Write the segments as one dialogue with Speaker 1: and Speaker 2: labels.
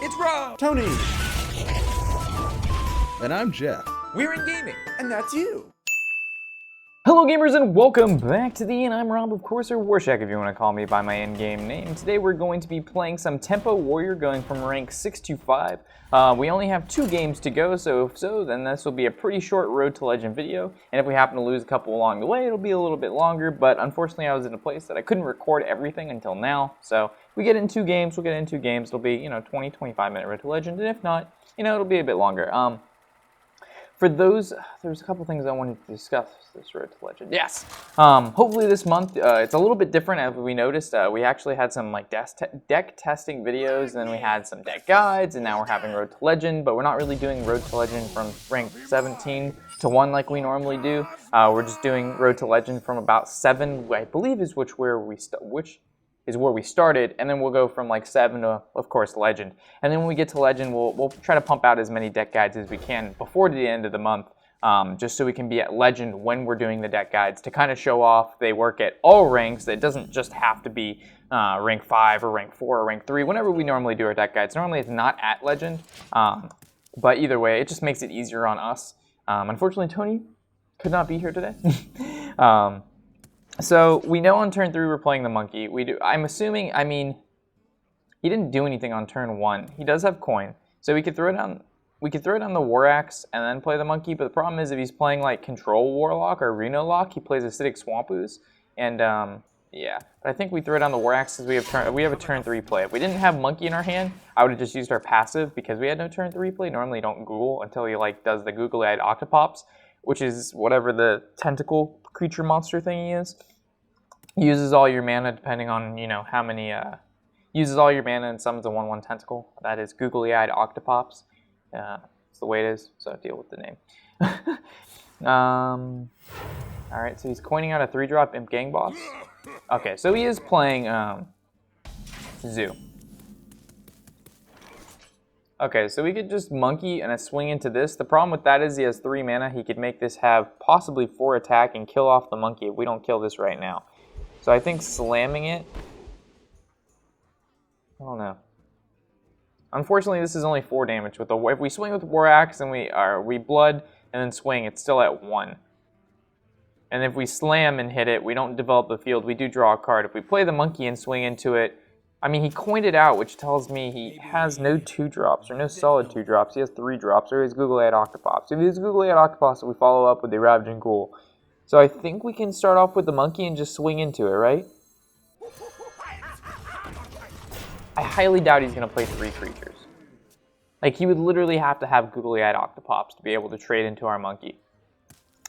Speaker 1: It's Rob!
Speaker 2: Tony! And I'm Jeff.
Speaker 1: We're in gaming.
Speaker 2: And that's you.
Speaker 3: Hello gamers and welcome back to the Inn. I'm Rob, of course, or Warshack if you want to call me by my in-game name. Today we're going to be playing some Tempo Warrior going from rank 6 to 5. We only have 2 games to go, so if so, then this will be a pretty short Road to Legend video. And if we happen to lose a couple along the way, it'll be a little bit longer, but unfortunately I was in a place that I couldn't record everything until now. So we get in 2 games, we'll get in 2 games. It'll be, 20, 25 minute Road to Legend, and if not, it'll be a bit longer. For those, there's a couple things I wanted to discuss this Road to Legend. Yes! Hopefully this month, it's a little bit different as we noticed. We actually had some deck testing videos, and then we had some deck guides, and now we're having Road to Legend, but we're not really doing Road to Legend from rank 17 to 1 like we normally do. We're just doing Road to Legend from about 7, I believe is where we started, and then we'll go from like 7 to, of course, Legend. And then when we get to Legend, we'll try to pump out as many deck guides as we can before the end of the month, just so we can be at Legend when we're doing the deck guides to kind of show off they work at all ranks. It doesn't just have to be rank 5 or rank 4 or rank 3, whenever we normally do our deck guides. Normally it's not at Legend, but either way, it just makes it easier on us. Unfortunately, Tony could not be here today. So we know on turn 3 we're playing the monkey. I'm assuming, he didn't do anything on turn 1. He does have coin, so we could throw down the war axe and then play the monkey. But the problem is if he's playing like control warlock or Reno lock, he plays acidic swamp ooze, and yeah. But I think we throw down the war axe because we have a turn 3 play. If we didn't have monkey in our hand, I would have just used our passive because we had no turn 3 play. Normally you don't Google until he does the googly-eyed octopops, which is whatever the tentacle creature monster thing he is. Uses all your mana depending on, how many, uses all your mana and summons a 1/1 tentacle. That is googly-eyed octopops. It's the way it is, so deal with the name. Alright, so he's coining out a 3-drop Imp Gang Boss. Okay, so he is playing Zoo. Okay, so we could just monkey and a swing into this. The problem with that is he has 3 mana. He could make this have possibly 4 attack and kill off the monkey if we don't kill this right now. So I think slamming it, I don't know. Unfortunately, this is only 4 damage. If we swing with War Axe and we blood and then swing, it's still at 1. And if we slam and hit it, we don't develop the field. We do draw a card. If we play the monkey and swing into it, he coined it out, which tells me he has no 2-drops or no solid 2-drops. He has 3-drops, or his googly-eyed octopops. If he has googly-eyed octopops, we follow up with the ravaging ghoul. So I think we can start off with the monkey and just swing into it, right? I highly doubt he's going to play 3 creatures. He would literally have to have googly-eyed octopops to be able to trade into our monkey.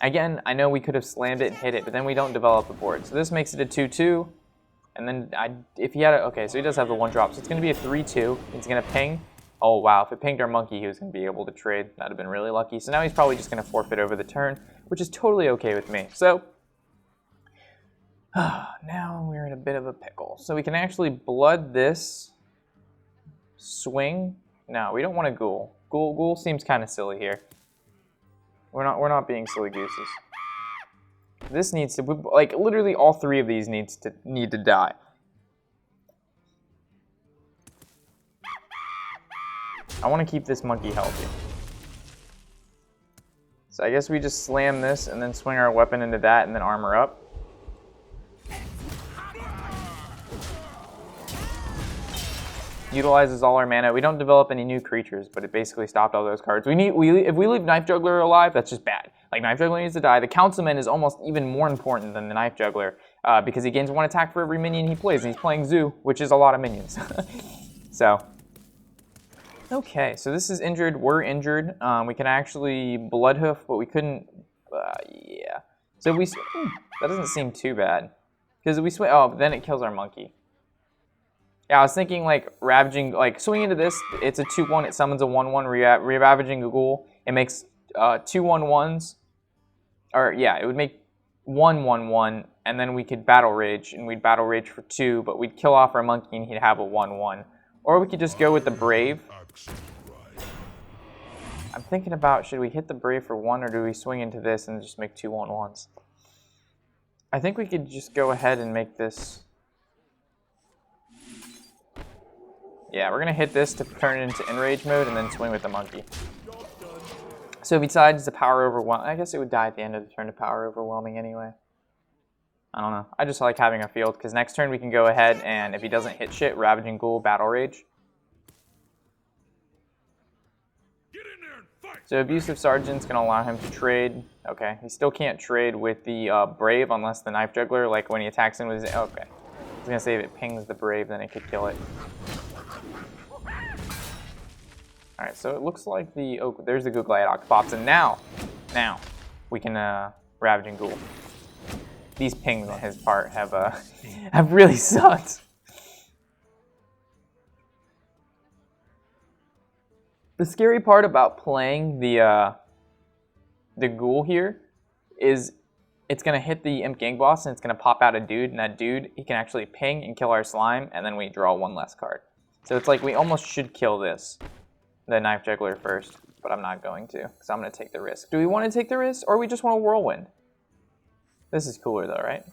Speaker 3: Again, I know we could have slammed it and hit it, but then we don't develop the board. So this makes it a 2/2. And then if he had okay, so he does have the 1-drop. So it's going to be a 3/2. He's going to ping. Oh, wow. If it pinged our monkey, he was going to be able to trade. That would have been really lucky. So now he's probably just going to forfeit over the turn, which is totally okay with me. So now we're in a bit of a pickle. So we can actually blood this, swing. No, we don't want a ghoul. Ghoul seems kind of silly here. We're not being silly gooses. This needs to, literally all 3 of these need to die. I want to keep this monkey healthy. So I guess we just slam this and then swing our weapon into that and then armor up. Utilizes all our mana. We don't develop any new creatures, but it basically stopped all those cards. If we leave Knife Juggler alive, that's just bad. Knife Juggler needs to die. The Councilman is almost even more important than the Knife Juggler because he gains 1 attack for every minion he plays, and he's playing Zoo, which is a lot of minions. So, okay, so this is injured. We're injured. We can actually Bloodhoof, but we couldn't. Yeah. So that doesn't seem too bad because we swing. Oh, but then it kills our monkey. Yeah, I was thinking ravaging, swing into this. It's a 2/1. It summons a 1/1 ravaging ghoul. It makes 2 1/1s. Or yeah, it would make 1 1/1, and then we could battle rage, and we'd battle rage for 2, but we'd kill off our monkey and he'd have a 1/1. Or we could just go with the brave. I'm thinking about, should we hit the brave for 1, or do we swing into this and just make 2 1/1s? I think we could just go ahead and make this Yeah, we're gonna hit this to turn it into enrage mode and then swing with the monkey. So if he decides to power overwhelm, I guess it would die at the end of the turn to power overwhelming anyway. I don't know. I just like having a field because next turn we can go ahead and if he doesn't hit shit, Ravaging Ghoul, Battle Rage. So Abusive Sergeant's gonna allow him to trade. Okay, he still can't trade with the Brave unless the Knife Juggler, like when he attacks him with his, okay. I was gonna say if it pings the Brave, then it could kill it. Alright, so it looks like the, oh, there's the Googlite Octopops, and now we can Ravaging Ghoul. These pings on his part have really sucked. The scary part about playing the ghoul here is it's gonna hit the Imp Gang Boss and it's gonna pop out a dude, and that dude, he can actually ping and kill our slime, and then we draw one less card. So it's like we almost should kill this, the Knife Juggler first, but I'm not going to, because I'm gonna take the risk. Do we want to take the risk, or we just want to Whirlwind? This is cooler though, right?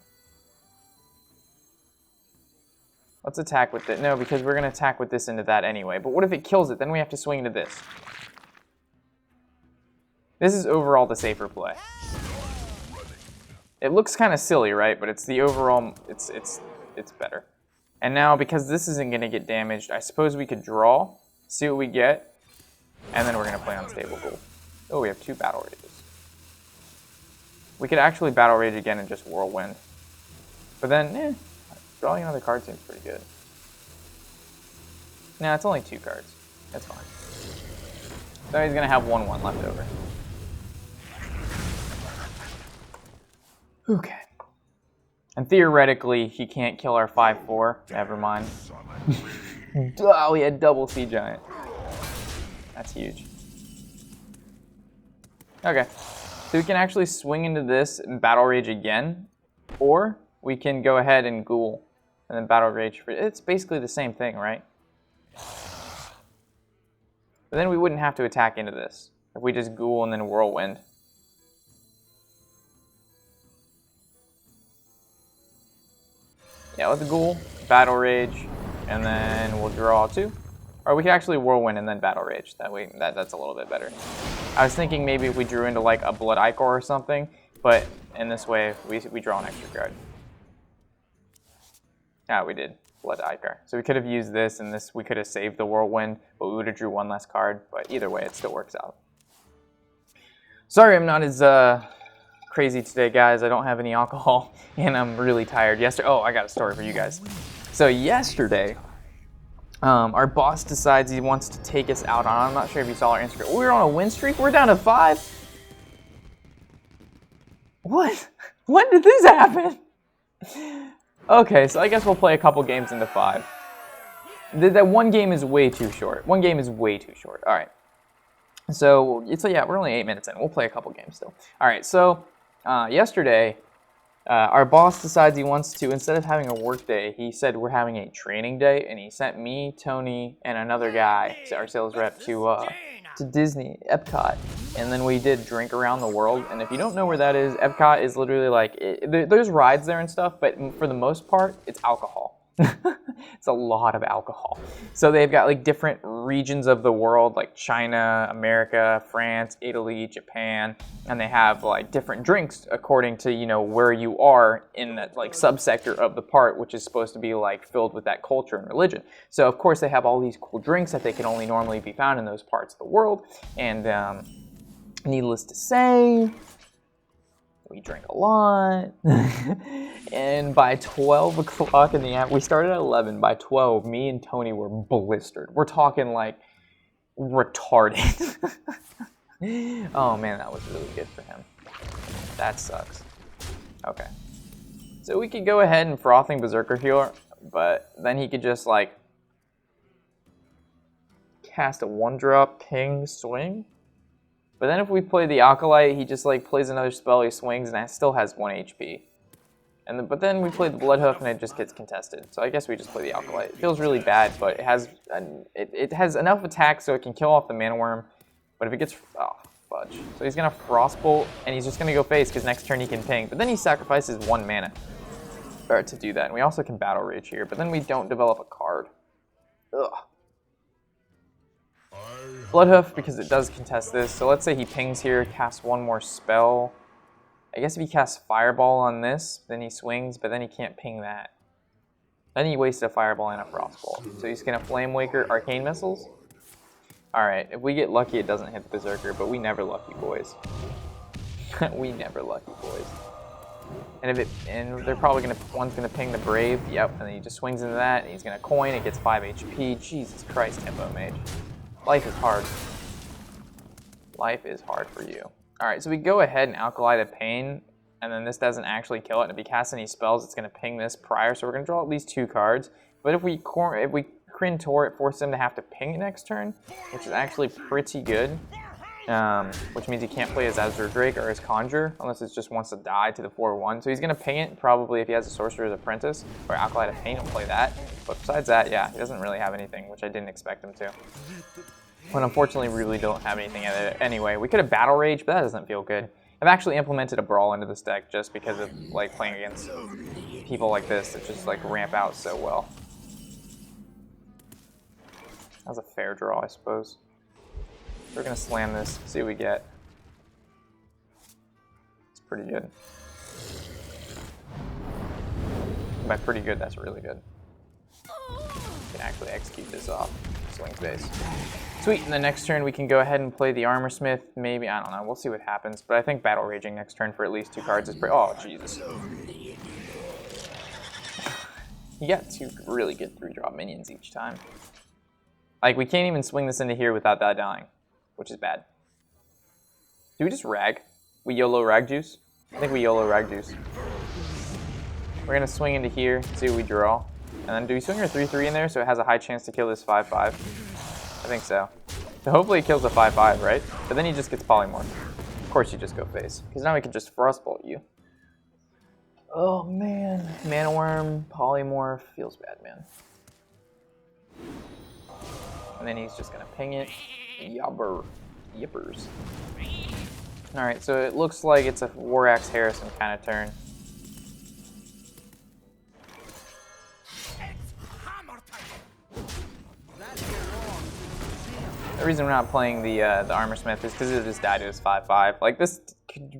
Speaker 3: Let's attack with it. No, because we're going to attack with this into that anyway. But what if it kills it? Then we have to swing into this. This is overall the safer play. It looks kind of silly, right? But it's the overall, it's better. And now, because this isn't going to get damaged, I suppose we could draw, see what we get, and then we're going to play Unstable Ghoul. Oh, we have 2 Battle Rages. We could actually Battle Rage again and just Whirlwind. But then, drawing another card seems pretty good. Nah, it's only 2 cards. That's fine. So he's gonna have 1/1 left over. Okay. And theoretically, he can't kill our 5/4. Never mind. Oh, he had double Sea Giant. That's huge. Okay. So we can actually swing into this and Battle Rage again, or we can go ahead and Ghoul and then Battle Rage for it's basically the same thing, right? But then we wouldn't have to attack into this if we just Ghoul and then Whirlwind. Yeah, let's Ghoul, Battle Rage, and then we'll draw 2. Or we can actually Whirlwind and then Battle Rage. That way, that's a little bit better. I was thinking maybe if we drew into like a Blood Ichor or something, but in this way, we draw an extra card. Yeah, we did. Blood Ichor. So we could have used this, and this we could have saved the Whirlwind, but we would have drew 1 less card. But either way, it still works out. Sorry I'm not as crazy today, guys. I don't have any alcohol, and I'm really tired. Oh, I got a story for you guys. So yesterday, our boss decides he wants to take us out on, I'm not sure if you saw our Instagram. We were on a win streak. We're down to 5. What? When did this happen? Okay, so I guess we'll play a couple games into 5. That one game is way too short. One game is way too short. All right. So yeah, we're only 8 minutes in. We'll play a couple games still. All right, so yesterday, our boss decides he wants to, instead of having a work day, he said we're having a training day, and he sent me, Tony, and another guy, our sales rep, to Disney, Epcot, and then we did Drink Around the World. And if you don't know where that is, Epcot is literally like, there's rides there and stuff, but for the most part, it's alcohol. It's a lot of alcohol. So they've got like different regions of the world, like China, America, France, Italy, Japan, and they have like different drinks according to, you know, where you are in that like subsector of the part, which is supposed to be like filled with that culture and religion. So of course they have all these cool drinks that they can only normally be found in those parts of the world. And needless to say, we drank a lot. And by 12 o'clock in the afternoon, we started at 11. By 12, me and Tony were blistered. We're talking like retarded. Oh man, that was really good for him. That sucks. Okay. So we could go ahead and Frothing Berserker here, but then he could just like cast a 1-drop ping swing. But then if we play the Acolyte, he just like plays another spell, he swings, and it still has 1 HP. But then we play the Bloodhoof, and it just gets contested. So I guess we just play the Acolyte. It feels really bad, but it has enough attack so it can kill off the Mana Worm. But if it gets... Oh, fudge. So he's going to Frostbolt, and he's just going to go face, because next turn he can ping. But then he sacrifices 1 mana to do that. And we also can Battle Rage here, but then we don't develop a card. Ugh. Bloodhoof, because it does contest this. So let's say he pings here, casts one more spell. I guess if he casts Fireball on this, then he swings, but then he can't ping that. Then he wasted a Fireball and a Frostbolt. So he's going to Flame Waker Arcane Missiles. Alright, if we get lucky, it doesn't hit the Berserker, but we never lucky, boys. We never lucky, boys. And they're probably one's gonna ping the Brave, yep, and then he just swings into that, and he's gonna coin, it gets 5 HP. Jesus Christ, Tempo Mage. Life is hard. Life is hard for you. Alright, so we go ahead and Alkali the Pain, and then this doesn't actually kill it, and if he casts any spells, it's gonna ping this prior, so we're gonna draw at least 2 cards. But if we Kryn Tor, it forces him to have to ping it next turn, which is actually pretty good. Which means he can't play his Azure Drake or his Conjure unless it just wants to die to the 4/1. So he's going to ping it probably if he has a Sorcerer's Apprentice or Alkali to Pain, he'll play that. But besides that, yeah, he doesn't really have anything, which I didn't expect him to. But unfortunately, we really don't have anything anyway. We could have Battle Rage, but that doesn't feel good. I've actually implemented a Brawl into this deck just because of like playing against people like this that just like ramp out so well. That was a fair draw, I suppose. We're gonna slam this, see what we get. It's pretty good. By pretty good, that's really good. Can actually execute this off. Swing space. Sweet, and the next turn we can go ahead and play the Armor Smith. Maybe, I don't know, we'll see what happens. But I think Battle Raging next turn for at least 2 cards is pretty. Oh, Jesus. You got 2 really good 3-drop minions each time. Like, we can't even swing this into here without that dying, which is bad. Do we just rag? We YOLO rag juice? I think we YOLO rag juice. We're gonna swing into here, see what we draw. And then do we swing our 3/3 in there so it has a high chance to kill this 5/5? I think so. So hopefully it kills the 5/5, right? But then he just gets polymorph. Of course you just go face, because now we can just frostbolt you. Oh man, Mana Worm, polymorph, feels bad, man. And then he's just gonna ping it. Yippers. Alright, so it looks like it's a War Axe Harrison kind of turn. The reason we're not playing the Armor Smith is because it just died to his 5/5. Like, this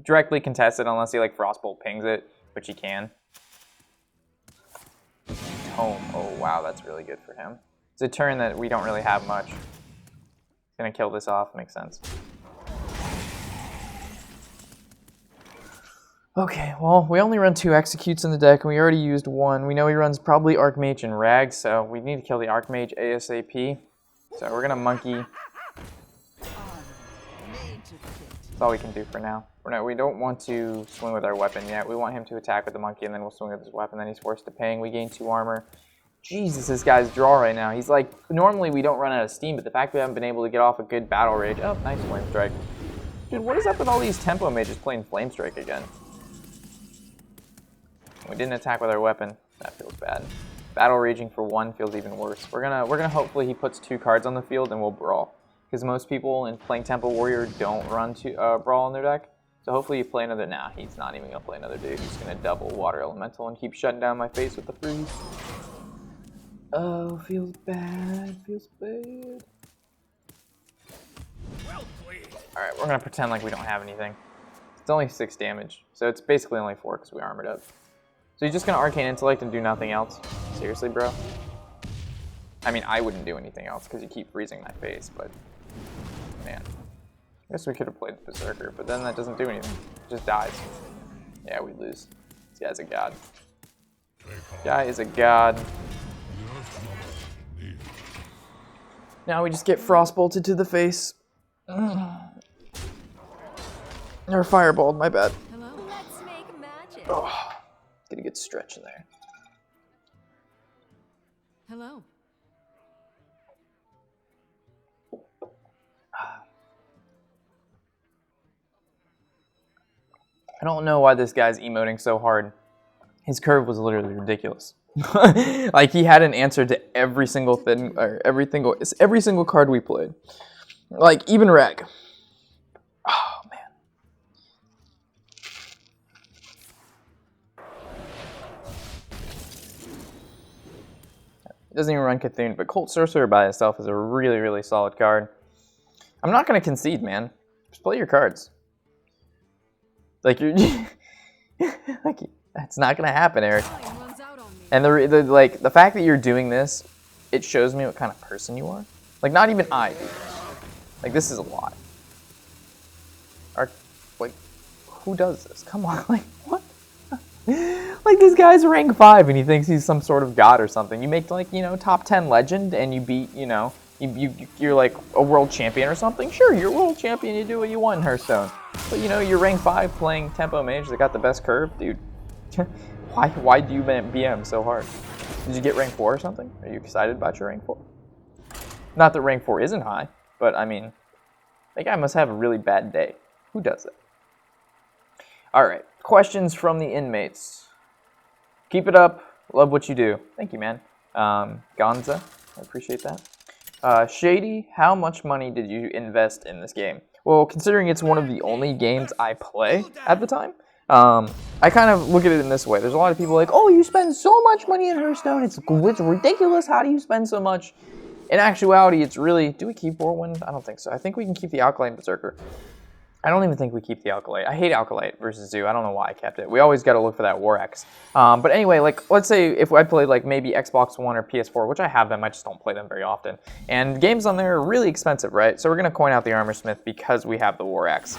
Speaker 3: directly contested unless he, like, Frostbolt pings it, which he can. Home. Oh, wow, that's really good for him. It's a turn that we don't really have much. He's gonna kill this off, makes sense. Okay, well, we only run 2 executes in the deck, and we already used 1. We know he runs probably Archmage and Rag, so we need to kill the Archmage ASAP. So we're gonna monkey. That's all we can do for now. We don't want to swing with our weapon yet. We want him to attack with the monkey, and then we'll swing with his weapon. Then he's forced to ping. We gain 2 armor. Jesus, this guy's draw right now. He's like, normally we don't run out of steam, but the fact we haven't been able to get off a good battle rage. Oh, nice Flame Strike. Dude, what is up with all these tempo mages playing Flame Strike again? We didn't attack with our weapon. That feels bad. Battle raging for 1 feels even worse. We're gonna hopefully he puts 2 cards on the field and we'll brawl. Because most people in playing Tempo Warrior don't run brawl in their deck. So hopefully you play another. Nah, he's not even gonna play another dude. He's gonna double Water Elemental and keep shutting down my face with the freeze. Oh, feels bad. Feels bad. Alright, we're gonna pretend like we don't have anything. It's only 6 damage, so it's basically only 4 because we armored up. So you're just gonna Arcane Intellect and do nothing else? Seriously, bro? I mean, I wouldn't do anything else because you keep freezing my face, but man. I guess we could have played Berserker, but then that doesn't do anything. It just dies. Yeah, we lose. This guy's a god. Guy is a god. Now we just get frostbolted to the face. Or fireballed, my bad.
Speaker 1: Hello? Let's make magic.
Speaker 3: Oh, gonna get stretch in there.
Speaker 1: Hello.
Speaker 3: I don't know why this guy's emoting so hard. His curve was literally ridiculous. Like, he had an answer to every single thing, or every single card we played. Like, even Rag. Oh, man. He doesn't even run Cthulhu, but Cult Sorcerer by itself is a really, really solid card. I'm not gonna concede, man. Just play your cards. Like you're, like that's not gonna happen, Eric. And the fact that you're doing this, it shows me what kind of person you are. Like not even I do. Like this is a lot. Like who does this? Come on, like what? Like this guy's rank 5 and he thinks he's some sort of god or something. You make like, you know, top 10 legend and you beat, you know, you're like a world champion or something. Sure, you're a world champion, you do what you want in Hearthstone. But you know, you're rank 5 playing tempo mage that got the best curve, dude. Why do you BM so hard? Did you get rank 4 or something? Are you excited about your rank 4? Not that rank 4 isn't high, but I mean, that guy must have a really bad day. Who does that? Alright, questions from the inmates. Keep it up. Love what you do. Thank you, man. Gonza, I appreciate that. Shady, how much money did you invest in this game? Well, considering it's one of the only games I play at the time, I kind of look at it in this way. There's a lot of people like, oh, you spend so much money in Hearthstone. It's ridiculous. How do you spend so much? In actuality, it's really... Do we keep Whirlwind? I don't think so. I think we can keep the Alkaline Berserker. I don't even think we keep the Alkalite. I hate Alkalite versus Zoo. I don't know why I kept it. We always got to look for that Warshack. But anyway, like let's say if I played like maybe Xbox One or PS4, which I have them, I just don't play them very often. And games on there are really expensive, right? So we're going to coin out the Armor Smith because we have the Warshack.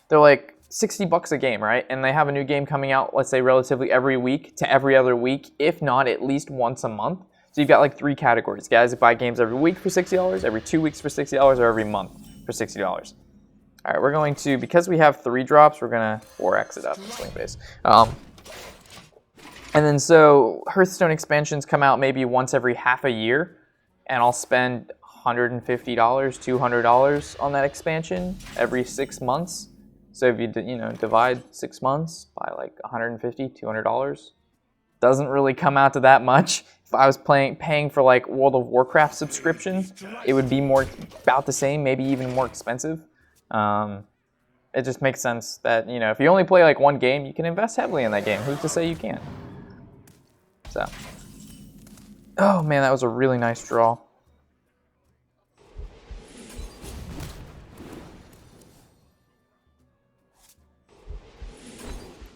Speaker 3: They're like 60 bucks a game, right? And they have a new game coming out, let's say relatively every week to every other week, if not at least once a month. So you've got like 3 categories. Guys that buy games every week for $60, every 2 weeks for $60, or every month for $60. All right, we're going to, because we have 3 drops, we're gonna 4x it up in swing base. And then so Hearthstone expansions come out maybe once every half a year, and I'll spend $150, $200 on that expansion every 6 months. So if you divide 6 months by like $150, $200, doesn't really come out to that much. If I was paying for like World of Warcraft subscription, it would be about the same, maybe even more expensive. It just makes sense that, you know, if you only play like one game, you can invest heavily in that game. Who's to say you can't? So, oh man, that was a really nice draw.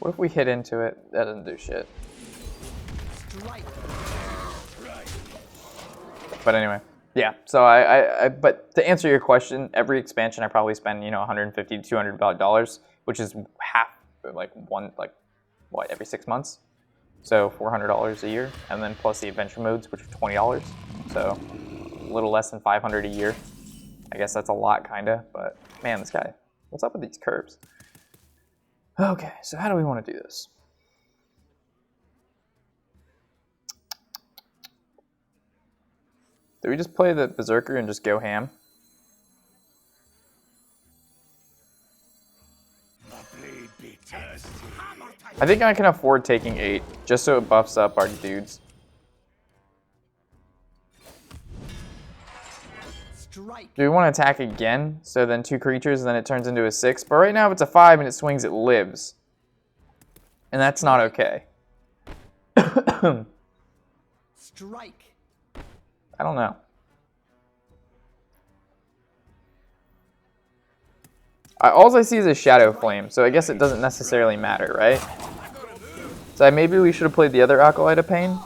Speaker 3: What if we hit into it? That doesn't do shit. But anyway, yeah. So but to answer your question, every expansion I probably spend, you know, $150 to $200, which is half, like what, every 6 months. So $400 a year, and then plus the adventure modes, which are $20. So a little less than $500 a year. I guess that's a lot, kinda. But man, this guy, what's up with these curves? Okay, so how do we want to do this? Do we just play the Berserker and just go ham? I think I can afford taking 8, just so it buffs up our dudes. Do we want to attack again? So then 2 creatures, and then it turns into a 6. But right now, if it's a 5 and it swings, it lives. And that's not okay.
Speaker 4: Strike.
Speaker 3: I don't know. All I see is a Shadow Flame, so I guess it doesn't necessarily matter, right? So maybe we should have played the other Acolyte of Pain.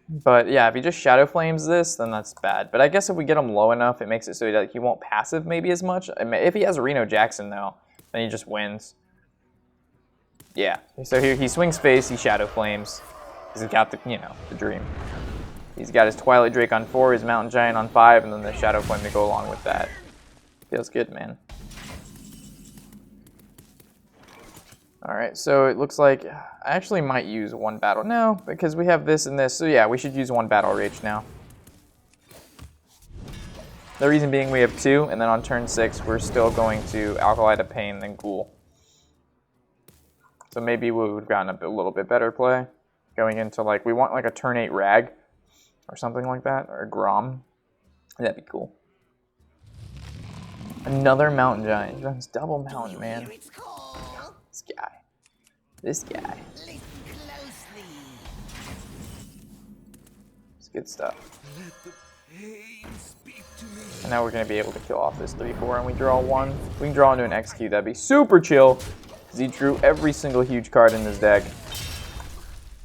Speaker 3: But yeah, if he just Shadow Flames this, then that's bad. But I guess if we get him low enough, it makes it so that he won't passive maybe as much. If he has Reno Jackson, though, then he just wins. Yeah, so here he swings face, he Shadow Flames. He's got the, you know, the dream. He's got his Twilight Drake on 4, his Mountain Giant on 5, and then the Shadow Flame to go along with that. Feels good, man. Alright, so it looks like I actually might use 1 battle. No, because we have this and this. So yeah, we should use 1 battle rage now. The reason being we have 2, and then on turn 6, we're still going to Acolyte of Pain, then Ghoul. So maybe we would have gotten a little bit better play. Going into like, we want like a turn 8 Rag, or something like that, or a Grom. That'd be cool. Another Mountain Giant. Runs double Mountain, man. This guy. This guy. This good stuff. And now we're going to be able to kill off this 3-4, and we draw 1. If we can draw into an execute, that'd be super chill, because he drew every single huge card in this deck.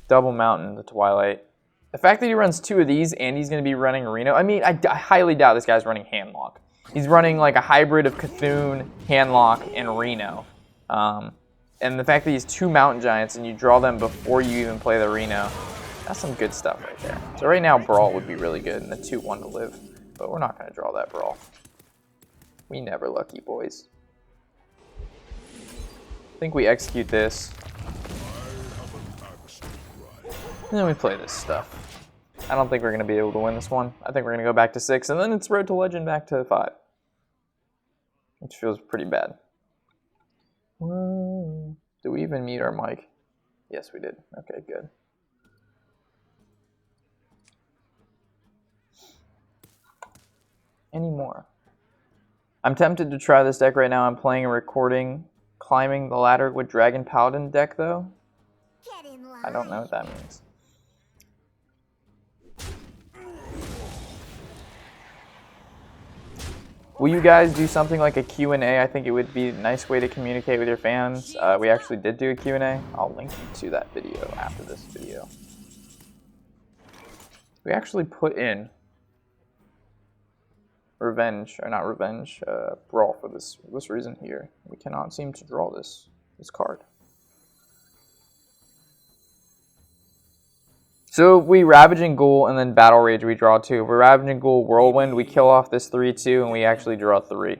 Speaker 3: Double Mountain, the Twilight. The fact that he runs 2 of these, and he's going to be running Reno, I mean, I highly doubt this guy's running handlock. He's running like a hybrid of Cthulhu, handlock, and Reno. And the fact that he's 2 Mountain Giants, and you draw them before you even play the Reno, that's some good stuff right there. So right now, Brawl would be really good, and the 2-1 to live. But we're not going to draw that Brawl. We never lucky, boys. I think we execute this. And then we play this stuff. I don't think we're going to be able to win this one. I think we're going to go back to 6, and then it's Road to Legend back to 5. Which feels pretty bad. Whoa. Did we even mute our mic? Yes, we did. Okay, good. Any more? I'm tempted to try this deck right now. I'm playing and recording Climbing the Ladder with Dragon Paladin deck, though. I don't know what that means. Will you guys do something like a Q&A? I think it would be a nice way to communicate with your fans. We actually did do a Q&A. I'll link you to that video after this video. We actually put in Revenge, or not Revenge, Brawl for this reason here. We cannot seem to draw this card. So we Ravaging Ghoul and then Battle Rage we draw 2. If we're Ravaging Ghoul Whirlwind, we kill off this 3-2 and we actually draw 3.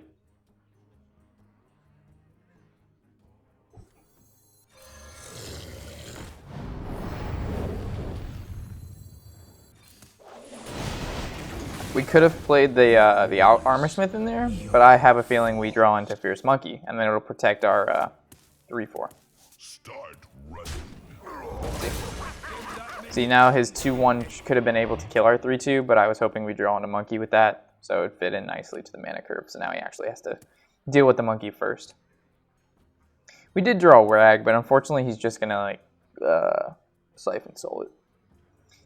Speaker 3: We could have played the Armorsmith in there, but I have a feeling we draw into Fierce Monkey, and then it'll protect our 3-4. See, now his 2-1 could have been able to kill our 3-2, but I was hoping we'd draw into Monkey with that, so it would fit in nicely to the mana curve. So now he actually has to deal with the Monkey first. We did draw Rag, but unfortunately he's just gonna like Siphon Soul it.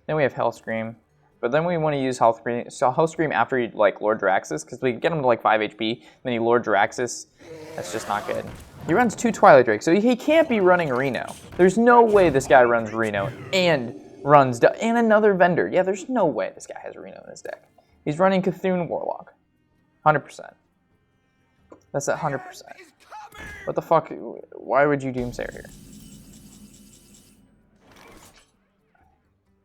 Speaker 3: Then we have Hellscream. But then we want to use Hellscream after he like Lord Draxus, because we get him to like 5 HP, then he Lord Draxus. That's just not good. He runs 2 Twilight Drake, so he can't be running Reno. There's no way this guy runs Reno and runs and another vendor. Yeah, there's no way this guy has Reno in his deck. He's running Cthulhu Warlock, 100%. That's 100%. What the fuck? Why would you Doomsayer here?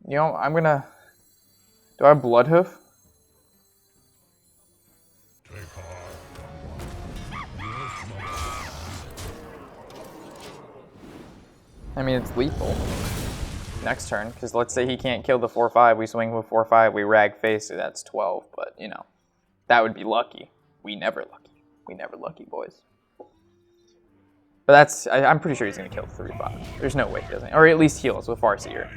Speaker 3: You know, I'm gonna. Do I have Bloodhoof? I mean, it's lethal next turn, because let's say he can't kill the 4-5, we swing with 4-5, we rag face, so that's 12, but, you know, that would be lucky. We never lucky. We never lucky, boys. But that's, I'm pretty sure he's going to kill the 3-5. There's no way he doesn't, or at least heal us with Farseer.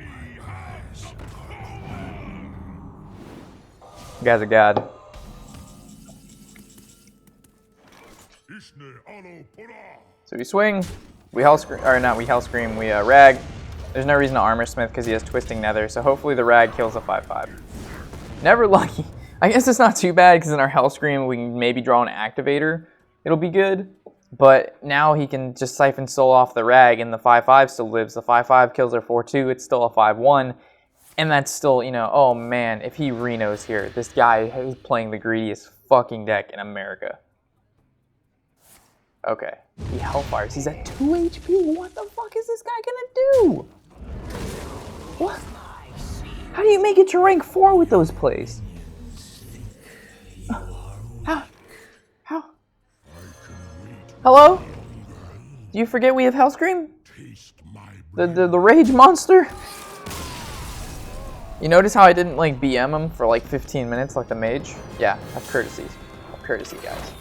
Speaker 3: You guys are god. So we swing, we Hellscream, or not we Hellscream, we rag. There's no reason to Armorsmith because he has Twisting Nether, so hopefully the rag kills a 5-5. Never lucky. I guess it's not too bad because in our Hellscream we can maybe draw an Activator. It'll be good, but now he can just Siphon Soul off the rag and the 5-5 still lives. The 5-5 kills our 4-2, it's still a 5-1. And that's still, you know, oh man, if he Renos here, this guy is playing the greediest fucking deck in America. Okay, he Hellfires. He's at 2 HP. What the fuck is this guy gonna do? What? How do you make it to rank 4 with those plays? How? Hello? Do you forget we have Hellscream? The Rage Monster? You notice how I didn't like BM him for like 15 minutes like the mage? Yeah, have courtesy. Have courtesy, guys.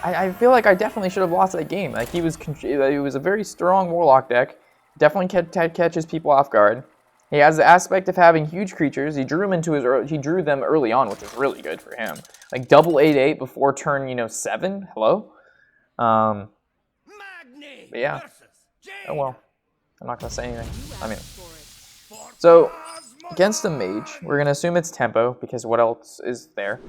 Speaker 3: I feel like I definitely should have lost that game. Like he was a very strong Warlock deck. Definitely catches people off guard. He has the aspect of having huge creatures. He drew them early on, which is really good for him. Like double 8/8 before turn 7. Hello. But yeah. Oh well. I'm not gonna say anything. I mean. So Against the mage, we're going to assume it's tempo, because what else is there?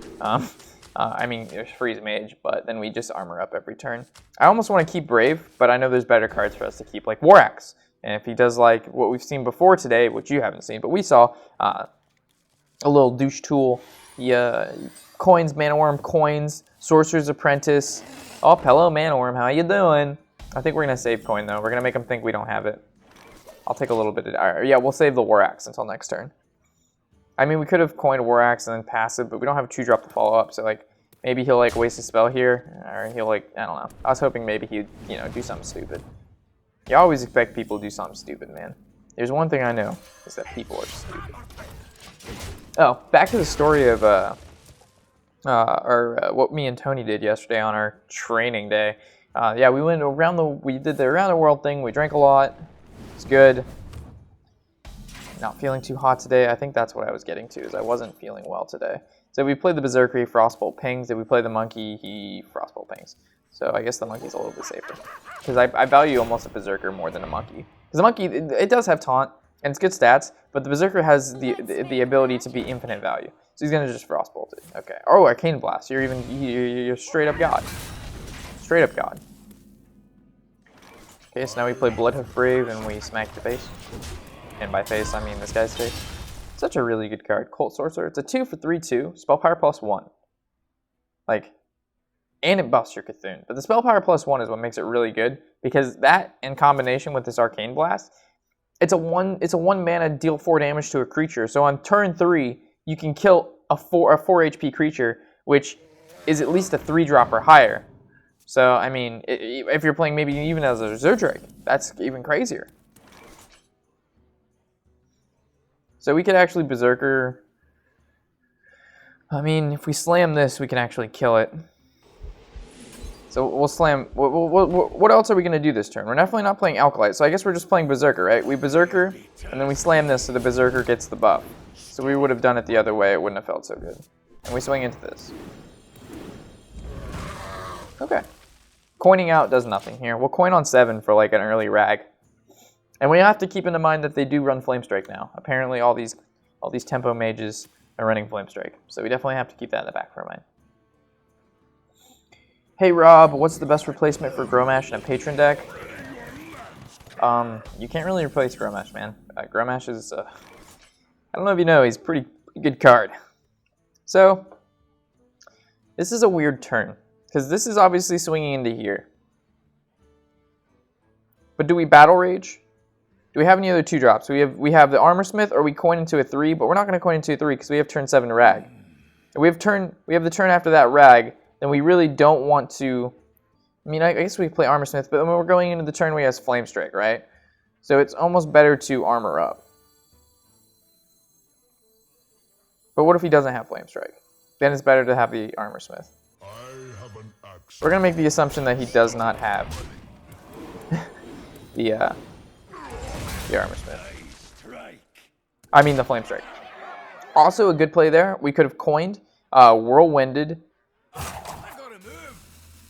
Speaker 3: I mean, there's freeze mage, but then we just armor up every turn. I almost want to keep brave, but I know there's better cards for us to keep, like Warshack. And if he does like what we've seen before today, which you haven't seen, but we saw, a little douche tool, coins, mana worm, coins, sorcerer's apprentice. Oh, hello, mana worm, how you doing? I think we're going to save coin, though. We're going to make him think we don't have it. I'll take a little bit of... yeah, we'll save the Warshack until next turn. I mean, we could have coined Warshack and then passive, but we don't have a 2-drop to follow up, so, like, maybe he'll, like, waste a spell here, or he'll, like, I don't know. I was hoping maybe he'd, you know, do something stupid. You always expect people to do something stupid, man. There's one thing I know, is that people are stupid. Oh, back to the story of, what me and Tony did yesterday on our training day. Yeah, we did the around the world thing, we drank a lot. It's good. Not feeling too hot today. I think that's what I was getting to, is I wasn't feeling well today. So we played the Berserker, he Frostbolt pings. If we play the Monkey, he Frostbolt pings. So I guess the Monkey's a little bit safer. Because I value almost a Berserker more than a Monkey. Because the Monkey, it does have taunt, and it's good stats, but the Berserker has the ability to be infinite value. So he's going to just Frostbolt it. Okay. Oh, Arcane Blast. You're straight up God. Straight up God. Okay, so now we play Bloodhoof Brave and we smack the face. And by face, I mean this guy's face. Such a really good card. Cult Sorcerer. It's a 2 for 3/2. Spell Power +1. Like, and it buffs your Cthulhu. But the Spell Power +1 is what makes it really good, because that, in combination with this Arcane Blast, it's a 1 mana deal 4 damage to a creature. So on turn 3, you can kill a 4 HP creature, which is at least a 3-drop or higher. So, I mean, if you're playing maybe even as a Zerdrake, that's even crazier. So we could actually Berserker. I mean, if we slam this, we can actually kill it. So we'll slam. What else are we going to do this turn? We're definitely not playing Alkalite, so I guess we're just playing Berserker, right? We Berserker, and then we slam this so the Berserker gets the buff. So we would have done it the other way. It wouldn't have felt so good. And we swing into this. Okay. Coining out does nothing here. We'll coin on 7 for like an early rag. And we have to keep in mind that they do run Flamestrike now. Apparently all these tempo mages are running Flamestrike. So we definitely have to keep that in the back of our mind. Hey Rob, what's the best replacement for Grommash in a patron deck? You can't really replace Grommash, man. Grommash is, I don't know if you know, he's a pretty good card. So, this is a weird turn. Because this is obviously swinging into here. But do we Battle Rage? Do we have any other 2-drops? We have the Armor Smith, or we coin into a 3, but we're not going to coin into a 3 because we have turn 7 Rag. If we have the turn after that Rag, then we really don't want to... I mean, I guess we play Armor Smith, but when we're going into the turn, we have Flamestrike, right? So it's almost better to armor up. But what if he doesn't have Flamestrike? Then it's better to have the Armor Smith. We're going to make the assumption that he does not have the Armor Smith. I mean the Flamestrike. Also a good play there. We could have coined, Whirlwinded,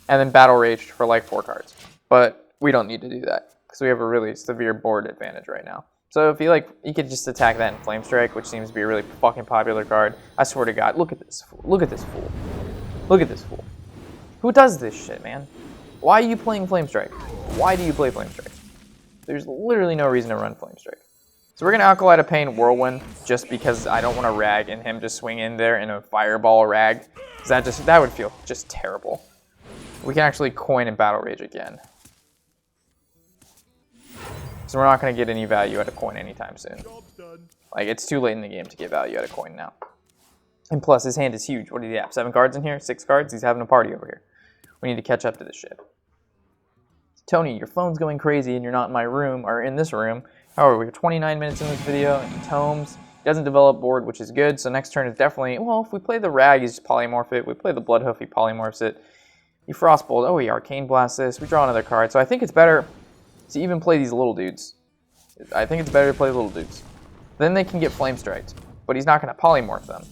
Speaker 3: and then Battle Raged for like 4 cards. But we don't need to do that because we have a really severe board advantage right now. So if you could just attack that in Flamestrike, which seems to be a really fucking popular card. I swear to God, look at this fool. Look at this fool. Look at this fool. Who does this shit, man? Why are you playing Flamestrike? Why do you play Flamestrike? There's literally no reason to run Flamestrike. So we're going to Alkalite a Pain Whirlwind just because I don't want to Rag and him just swing in there in a Fireball Rag. Because that would feel just terrible. We can actually coin and Battle Rage again. So we're not going to get any value out of coin anytime soon. Like, it's too late in the game to get value out of coin now. And plus, his hand is huge. What do you have? 7 cards in here? 6 cards? He's having a party over here. We need to catch up to this shit. Tony, your phone's going crazy and you're not in my room, or in this room. However, we're 29 minutes in this video, and he tomes. He doesn't develop board, which is good, so next turn is definitely... Well, if we play the Rag, he's just polymorph it. We play the Bloodhoof, he polymorphs it. He Frostbolt. Oh, he Arcane Blast this. We draw another card. So I think it's better to even play these little dudes. I think it's better to play little dudes. Then they can get Flamestriked, but he's not going to polymorph them.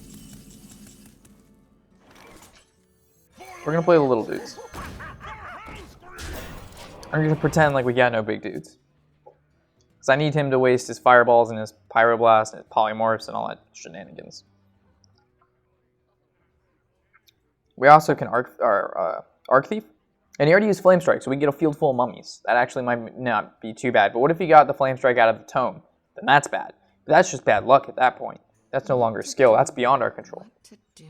Speaker 3: We're going to play the little dudes. I'm going to pretend like we got no big dudes. Because I need him to waste his fireballs and his pyroblast and his polymorphs and all that shenanigans. We also can Arc Thief. And he already used Flame Strike, so we can get a field full of mummies. That actually might not be too bad. But what if he got the Flame Strike out of the tome? Then that's bad. But that's just bad luck at that point. That's no longer a skill. That's beyond our control.
Speaker 1: What to do?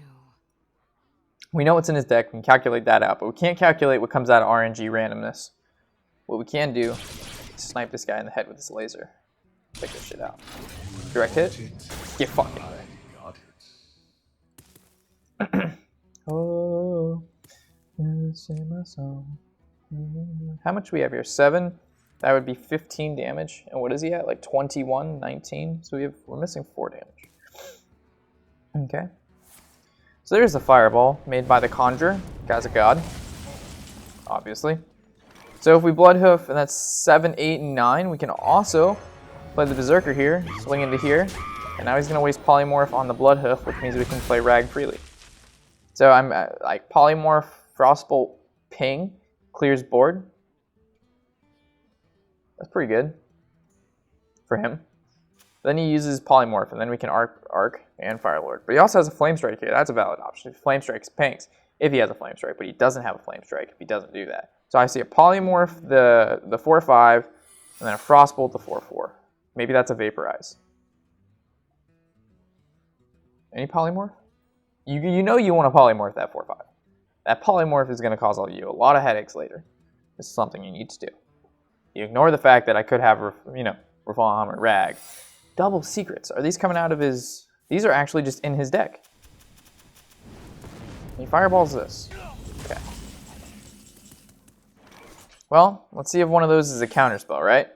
Speaker 3: We know what's in his deck. We can calculate that out. But we can't calculate what comes out of RNG randomness. What we can do is snipe this guy in the head with this laser. Take this shit out. Direct hit. Get fucking. Oh. How much do we have here? 7? That would be 15 damage. And what is he at? Like 21, 19? So we're missing 4 damage. Okay. So there's the fireball made by the Conjurer. Guy's a god. Obviously. So if we Bloodhoof, and that's 7, 8, and 9, we can also play the Berserker here, swing into here. And now he's going to waste Polymorph on the Bloodhoof, which means we can play Rag freely. So I'm like Polymorph, Frostbolt, Ping, clears board. That's pretty good for him. Then he uses Polymorph, and then we can Arc, and Firelord. But he also has a Flame Strike here. That's a valid option. Flame Strikes Pings if he has a Flame Strike, but he doesn't have a Flame Strike if he doesn't do that. So I see a Polymorph, the 4/5, and then a Frostbolt, the 4/4. Maybe that's a Vaporize. Any Polymorph? You know you want to Polymorph that 4/5. That Polymorph is going to cause you a lot of headaches later. This is something you need to do. You ignore the fact that I could have, Reform or Rag. Double Secrets. Are these coming out of his... These are actually just in his deck. He fireballs this. Okay. Well, let's see if one of those is a counterspell, right?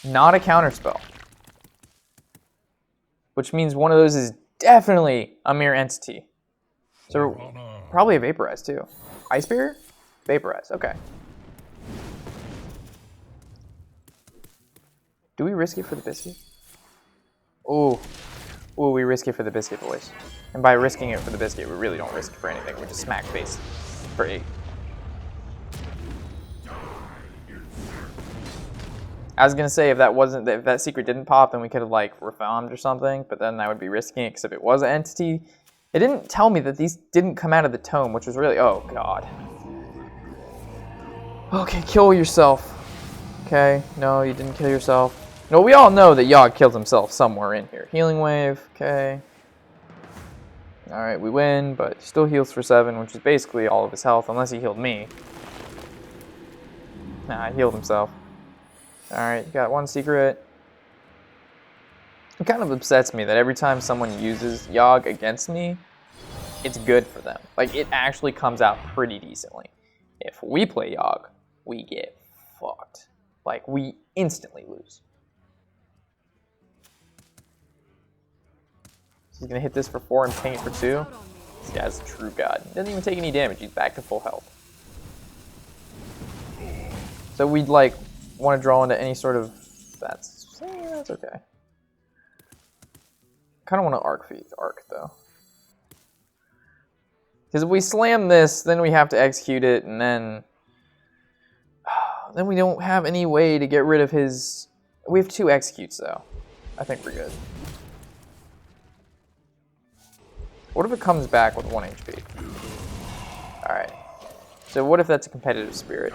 Speaker 3: Not a counterspell. Which means one of those is definitely a mere entity. So probably a Vaporize too. Ice Barrier? Vaporize, okay. Do we risk it for the biscuit? Ooh, we risk it for the biscuit, boys. And by risking it for the biscuit, we really don't risk it for anything. We just smack face for 8. I was gonna say if that secret didn't pop, then we could have like reformed or something, but then that would be risking it because if it was an entity, it didn't tell me that these didn't come out of the tome, which was really, oh god. Okay, kill yourself. Okay, no, you didn't kill yourself. No, we all know that Yogg killed himself somewhere in here. Healing Wave, okay. Alright, we win, but he still heals for 7, which is basically all of his health, unless he healed me. Nah, he healed himself. Alright, you got 1 secret. It kind of upsets me that every time someone uses Yogg against me, it's good for them. Like, it actually comes out pretty decently. If we play Yogg, we get fucked. Like, we instantly lose. He's going to hit this for 4 and ping it for 2. This guy's a true god. He doesn't even take any damage. He's back to full health. So we'd, like, want to draw into any sort of... That's okay. Kind of want to arc, though. Because if we slam this, then we have to execute it, and then we don't have any way to get rid of his... We have 2 executes, though. I think we're good. What if it comes back with 1 HP? Alright. So what if that's a competitive spirit?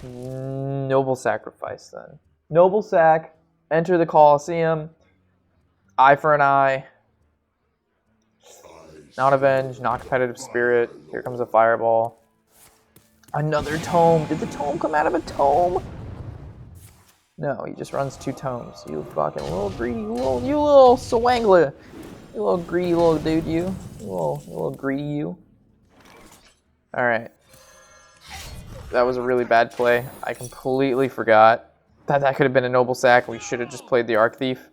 Speaker 3: Noble Sacrifice, then. Noble Sac. Enter the Colosseum. Eye for an eye. Not Avenge. Not competitive spirit. Here comes a Fireball. Another Tome. Did the Tome come out of a Tome? No, he just runs 2 tomes. You fucking little greedy, you little swangler. You little greedy little dude, you. You little greedy you. Alright. That was a really bad play. I completely forgot that could have been a Noble Sack. We should have just played the Arc Thief.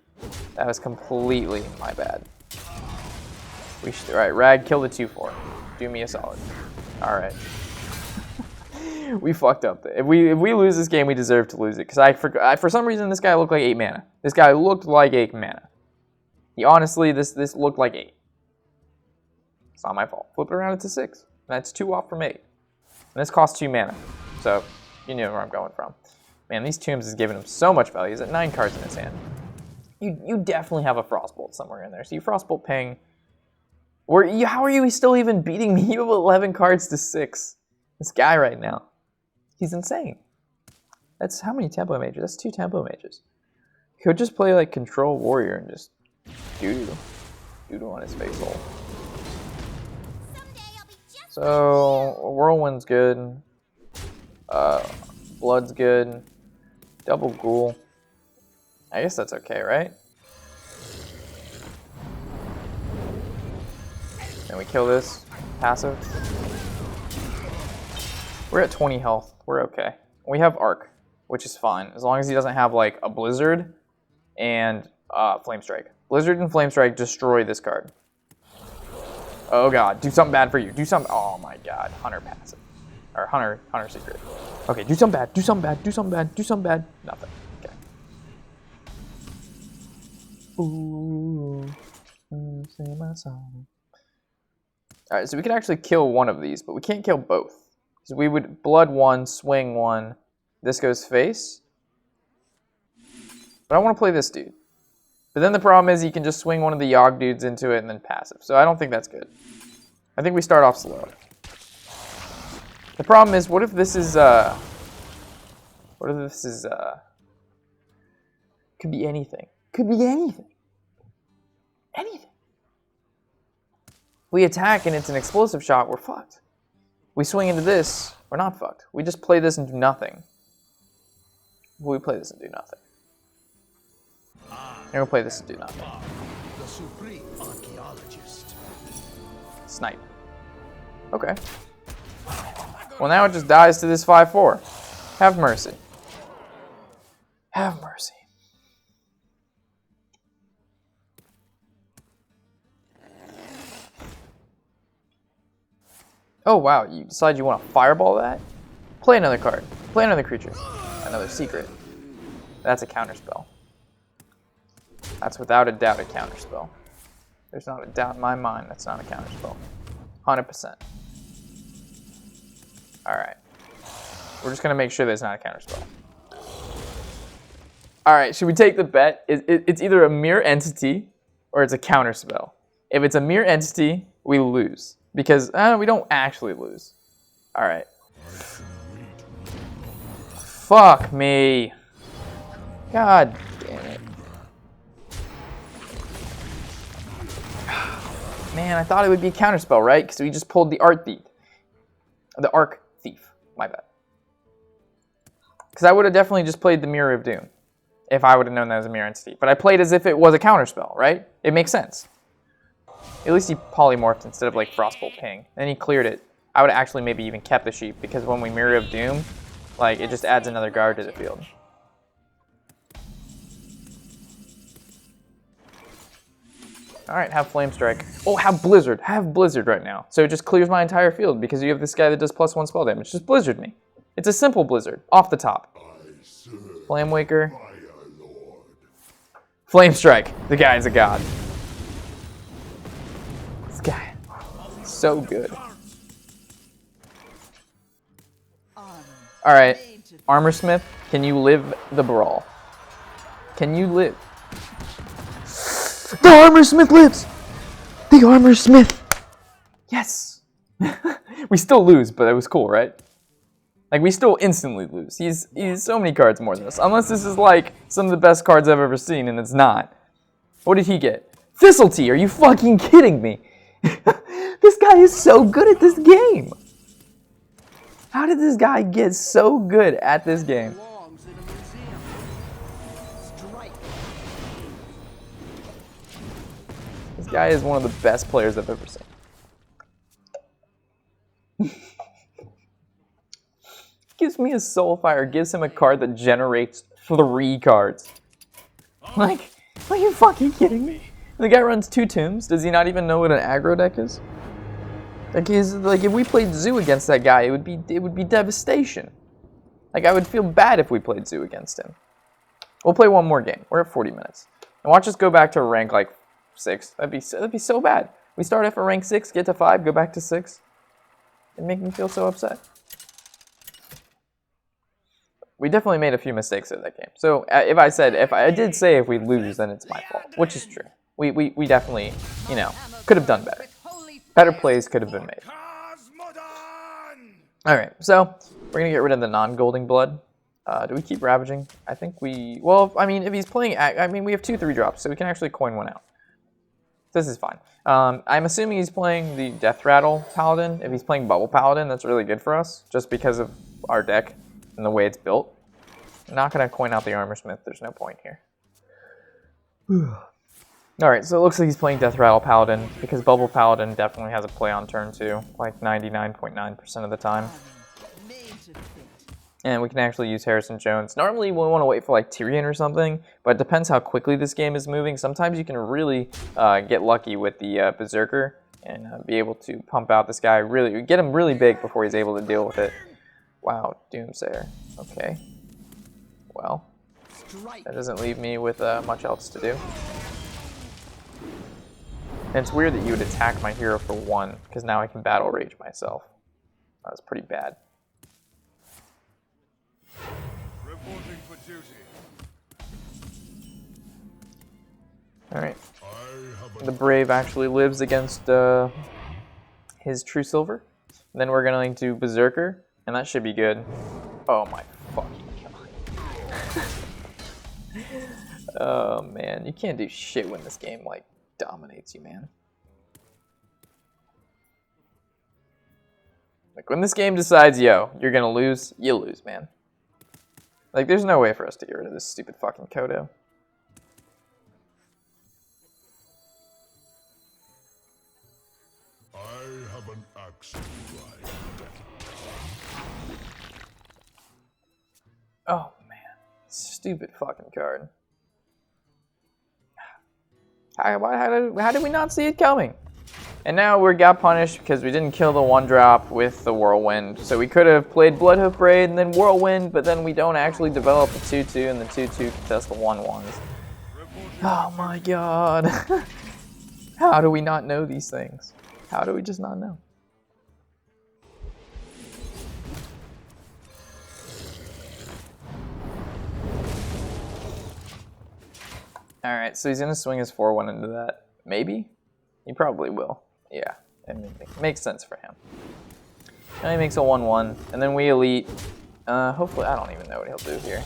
Speaker 3: That was completely my bad. Alright, Rag, kill the 2/4. Do me a solid. Alright. We fucked up. If we lose this game, we deserve to lose it. Because for some reason, this guy looked like 8 mana. This guy looked like 8 mana. He honestly, this looked like 8. It's not my fault. Flip it around, it's a 6. And that's 2 off from 8. And this costs 2 mana. So, You knew where I'm going from. Man, these tombs is giving him so much value. He's at 9 cards in his hand. You definitely have a Frostbolt somewhere in there. So you Frostbolt ping. How are you still even beating me? You have 11 cards to 6. This guy right now. He's insane. That's how many tempo mages? That's 2 tempo mages. He could just play like Control Warrior and just doodle on his face hole. So Whirlwind's good. Blood's good. Double Ghoul. I guess that's okay, right? And we kill this passive. We're at 20 health. We're okay. We have Arc, which is fine as long as he doesn't have like a Blizzard and Flame Strike. Blizzard and Flame Strike destroy this card. Oh god, do something bad for you. Do something. Oh my god, Hunter passive. Or Hunter secret. Okay, do something bad. Do something bad. Do something bad. Do something bad. Nothing. Okay. Ooh, say my song. Alright, so we can actually kill one of these, but we can't kill both. So we would blood 1, swing 1. This goes face. But I want to play this dude. But then the problem is you can just swing one of the Yogg dudes into it and then passive. So I don't think that's good. I think we start off slow. The problem is, what if this is, could be anything. Could be anything. Anything. We attack and it's an explosive shot, we're fucked. We swing into this, we're not fucked. We just play this and do nothing. We play this and do nothing. And we'll play this and do nothing.
Speaker 4: The supreme archaeologist.
Speaker 3: Snipe. Okay. Well, now it just dies to this 5/4. Have mercy. Have mercy. Oh, wow. You decide you want to fireball that? Play another card. Play another creature. Another secret. That's a counterspell. That's without a doubt a counterspell. There's not a doubt in my mind that's not a counterspell. 100%. Alright. We're just going to make sure there's not a counterspell. Alright, should we take the bet? It's either a mirror entity or it's a counterspell. If it's a mirror entity, we lose. Because we don't actually lose. Alright. Fuck me. God damn it. Man, I thought it would be a counterspell, right? Because we just pulled the Arc Thief. The Arc Thief. My bad. Because I would have definitely just played the Mirror of Doom. If I would have known that was a mirror entity. But I played as if it was a counterspell, right? It makes sense. At least he polymorphed instead of like Frostbolt Ping. Then he cleared it. I would have actually maybe even kept the sheep. Because when we Mirror of Doom, like it just adds another guard to the field. Alright, have Flame Strike. Oh, have Blizzard. Have Blizzard right now. So it just clears my entire field because you have this guy that does +1 spell damage. Just Blizzard me. It's a simple Blizzard. Off the top. Flame Waker. Flame Strike. The guy is a god. This guy. So good. Alright. Armorsmith, can you live the brawl? Can you live? The Armorsmith lives! The Armorsmith! Yes! We still lose, but it was cool, right? Like, we still instantly lose. He's so many cards more than us. Unless this is, like, some of the best cards I've ever seen, and it's not. What did he get? Thistletea! Are you fucking kidding me? This guy is so good at this game! How did this guy get so good at this game? This guy is one of the best players I've ever seen. Gives me a Soulfire, gives him a card that generates 3 cards. Like, are you fucking kidding me? The guy runs 2 tombs. Does he not even know what an aggro deck is? Like, if we played Zoo against that guy, it would be devastation. Like, I would feel bad if we played Zoo against him. We'll play one more game. We're at 40 minutes. And watch us go back to rank like 6. That'd be so bad. We start off at rank 6, get to 5, go back to 6. It'd make me feel so upset. we definitely made a few mistakes in that game. So if I did say if we lose, then it's my fault, which is true. We definitely, you know, could have done better. Better plays could have been made. All right, so we're gonna get rid of the non-golding blood. Do we keep ravaging? I think we. Well, I mean, if he's playing, I mean, we have 2 3-drops, so we can actually coin one out. This is fine. I'm assuming he's playing the Death Rattle Paladin. If he's playing Bubble Paladin, that's really good for us, just because of our deck and the way it's built. I'm not going to coin out the Armor Smith. There's no point here. Alright, so it looks like he's playing Death Rattle Paladin, because Bubble Paladin definitely has a play on turn 2, like 99.9% of the time. And we can actually use Harrison Jones. Normally we want to wait for like Tyrion or something, but it depends how quickly this game is moving. Sometimes you can really get lucky with the Berserker and be able to pump out this guy, really get him really big before he's able to deal with it. Wow, Doomsayer. Okay. Well, that doesn't leave me with much else to do. And it's weird that you would attack my hero for 1, because now I can battle rage myself. That was pretty bad. Alright. The Brave actually lives against his True Silver. And then we're going to Berserker, and that should be good. Oh my fucking god. Oh man, you can't do shit when this game like dominates you, man. Like when this game decides, yo, you're gonna lose, you lose, man. Like there's no way for us to get rid of this stupid fucking Kodo.
Speaker 4: I have an axe to grind.
Speaker 3: Oh man, stupid fucking card. How did we not see it coming? And now we got punished because we didn't kill the 1-drop with the Whirlwind. So we could have played Bloodhoof Braid and then Whirlwind, but then we don't actually develop the 2-2, and the 2-2 can test the 1-1s. Oh my god. How do we not know these things? How do we just not know? Alright, so he's going to swing his 4-1 into that. Maybe? He probably will. Yeah, it makes sense for him. Now he makes a 1-1, and then we elite. Hopefully, I don't even know what he'll do here.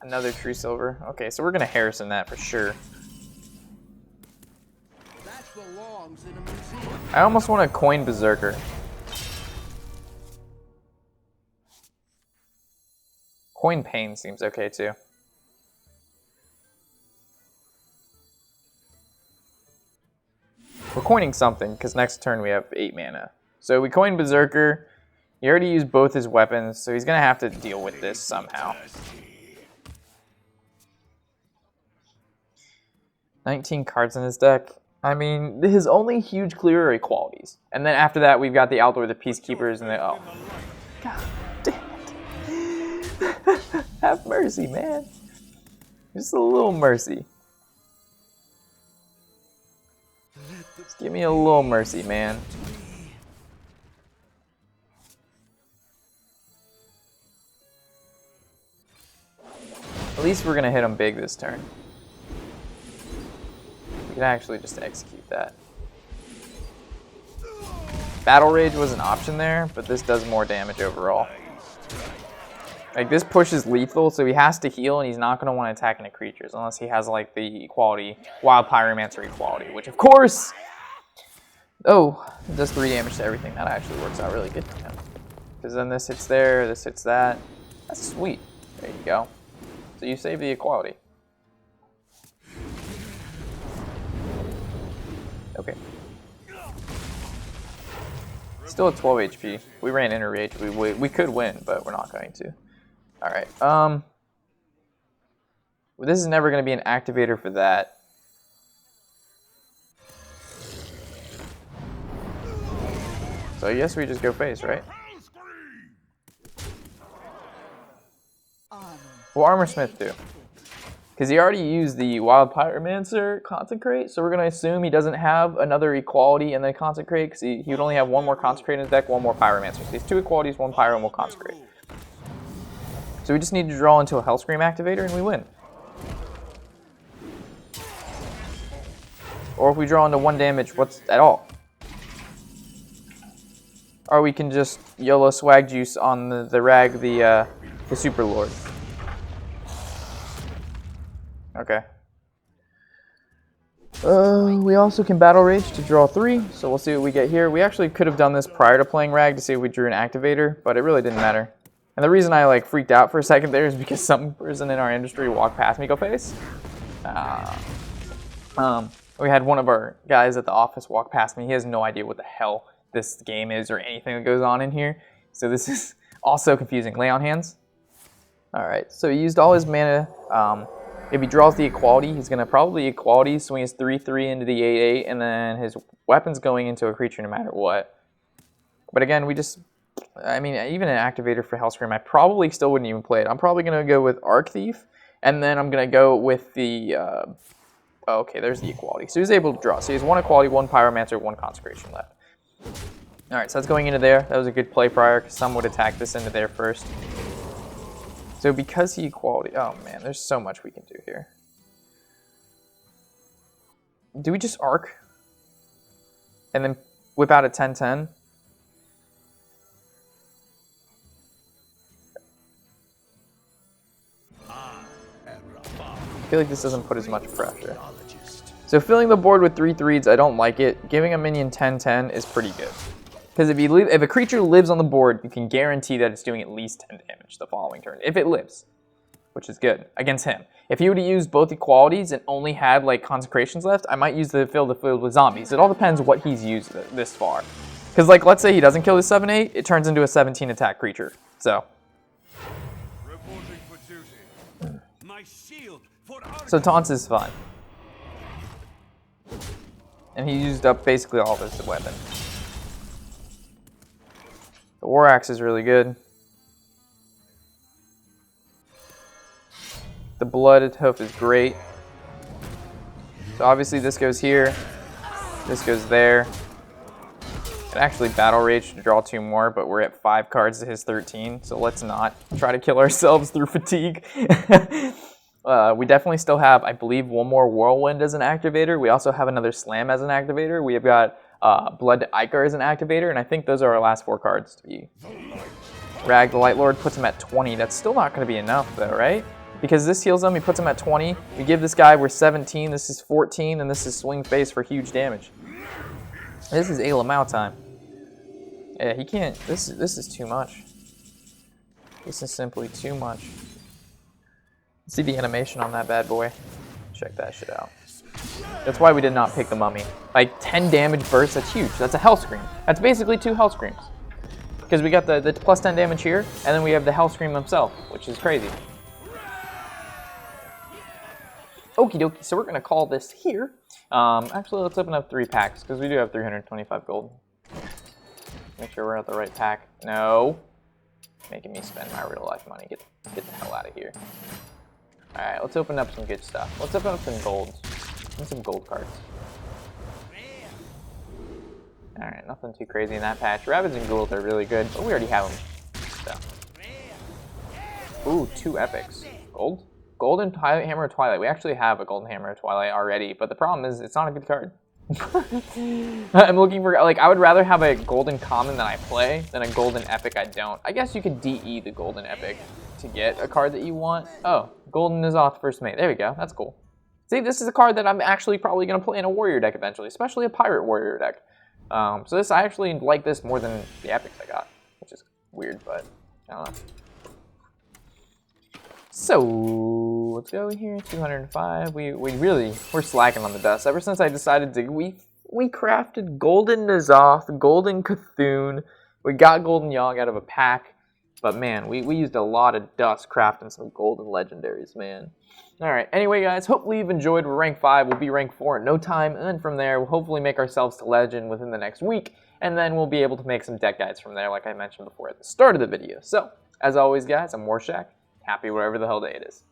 Speaker 3: Another True Silver. Okay, so we're going to Harrison that for sure. I almost want to coin Berserker. Coin Pain seems okay too. We're coining something, because next turn we have 8 mana. So we coin Berserker. He already used both his weapons, so he's going to have to deal with this somehow. 19 cards in his deck. I mean, his only huge clear are equalities. And then after that, we've got the Outdoor, the Peacekeepers, and the... Oh. God damn it. Have mercy, man. Just a little mercy. Just give me a little mercy, man. At least we're going to hit him big this turn. We can actually just execute that. Battle Rage was an option there, but this does more damage overall. Like, this pushes lethal, so he has to heal, and he's not going to want to attack into creatures unless he has, like, the equality, Wild Pyromancer equality, which, of course... Oh, it does 3 damage to everything. That actually works out really good for him. Because then this hits there, this hits that. That's sweet. There you go. So you save the equality. Okay. Still at 12 HP. We ran Inner Rage. We could win, but we're not going to. Alright. Well, this is never going to be an activator for that. So I guess we just go face, right? Well, Armor Smith too. because he already used the Wild Pyromancer Consecrate, so we're going to assume he doesn't have another Equality and then Consecrate, because he would only have one more Consecrate in his deck, one more Pyromancer. So he has 2 Equalities, 1 Pyro, and 1 Consecrate. So we just need to draw into a Hellscream activator and we win. Or if we draw into 1 damage, what's at all? Or we can just YOLO swag juice on the Rag, the Super Lord. Okay. We also can Battle Rage to draw 3, so we'll see what we get here. We actually could have done this prior to playing Rag to see if we drew an activator, but it really didn't matter. And the reason I like freaked out for a second there is because some person in our industry walked past me, go face. We had one of our guys at the office walk past me. He has no idea what the hell this game is or anything that goes on in here. So this is also confusing. Lay on hands. Alright, so he used all his mana. If he draws the Equality, he's going to probably Equality, swing his 3/3 into the 8/8, and then his weapon's going into a creature no matter what. But again, I mean, even an activator for Hellscream, I probably still wouldn't even play it. I'm probably going to go with Arc Thief, and then I'm going to go with the... okay, there's the Equality. So he's able to draw. So he has 1 Equality, 1 Pyromancer, 1 Consecration left. Alright, so that's going into there. That was a good play prior, because some would attack this into there first. So because he Equality... Oh, man, there's so much we can do here. Do we just Arc? And then whip out a 10/10? I feel like this doesn't put as much pressure. So filling the board with 3/3s, I don't like it. Giving a minion 10/10 is pretty good. Because if a creature lives on the board, you can guarantee that it's doing at least 10 damage the following turn. If it lives, which is good, against him. If he would have used both Equalities and only had like Consecrations left, I might use the fill the field with zombies. It all depends what he's used this far. Because like, let's say he doesn't kill his 7/8, it turns into a 17 attack creature. So. So taunts is fine. And he used up basically all of his weapon. The War Axe is really good. The Blooded Hoof is great. So obviously this goes here. This goes there. And actually Battle Rage to draw 2 more, but we're at 5 cards to his 13. So let's not try to kill ourselves through fatigue. We definitely still have, I believe, 1 more Whirlwind as an activator. We also have another Slam as an activator. We have got Blood to Ichor as an activator, and I think those are our last 4 cards to be. Rag the Light Lord puts him at 20. That's still not going to be enough, though, right? Because this heals him, he puts him at 20. We give this guy, we're 17, this is 14, and this is Swing Face for huge damage. This is Alamau time. Yeah, he can't, this is too much. This is simply too much. See the animation on that bad boy? Check that shit out. That's why we did not pick the Mummy. Like 10 damage burst, that's huge. That's a Hellscream. That's basically 2 Hellscreams. Because we got the plus 10 damage here, and then we have the Hellscream himself, which is crazy. Okie dokie, so we're going to call this here. Actually, let's open up 3 packs, because we do have 325 gold. Make sure we're at the right pack. No. Making me spend my real life money. Get the hell out of here. Alright, let's open up some good stuff. Let's open up some gold. And some gold cards. Alright, nothing too crazy in that patch. Rabbits and Ghouls are really good, but we already have them. So. Ooh, 2 epics. Gold? Golden Hammer of Twilight. We actually have a Golden Hammer of Twilight already, but the problem is it's not a good card. I'm looking for, like, I would rather have a Golden Common that I play than a Golden Epic I don't. I guess you could DE the Golden Epic to get a card that you want. Oh, Golden N'Zoth First Mate. There we go. That's cool. See, this is a card that I'm actually probably going to play in a Warrior deck eventually, especially a Pirate Warrior deck. So this, I actually like this more than the Epics I got, which is weird, but I don't know. So, let's go here, 205. We're slacking on the dust. Ever since I decided to, we crafted Golden N'Zoth, Golden Cthulhu, we got Golden Yogg out of a pack, but man, we used a lot of dust crafting some Golden Legendaries, man. Alright, anyway guys, hopefully you've enjoyed. We're rank 5, we'll be rank 4 in no time, and then from there, we'll hopefully make ourselves to Legend within the next week, and then we'll be able to make some deck guides from there, like I mentioned before at the start of the video. So, as always guys, I'm Warshack. Happy whatever the hell day it is.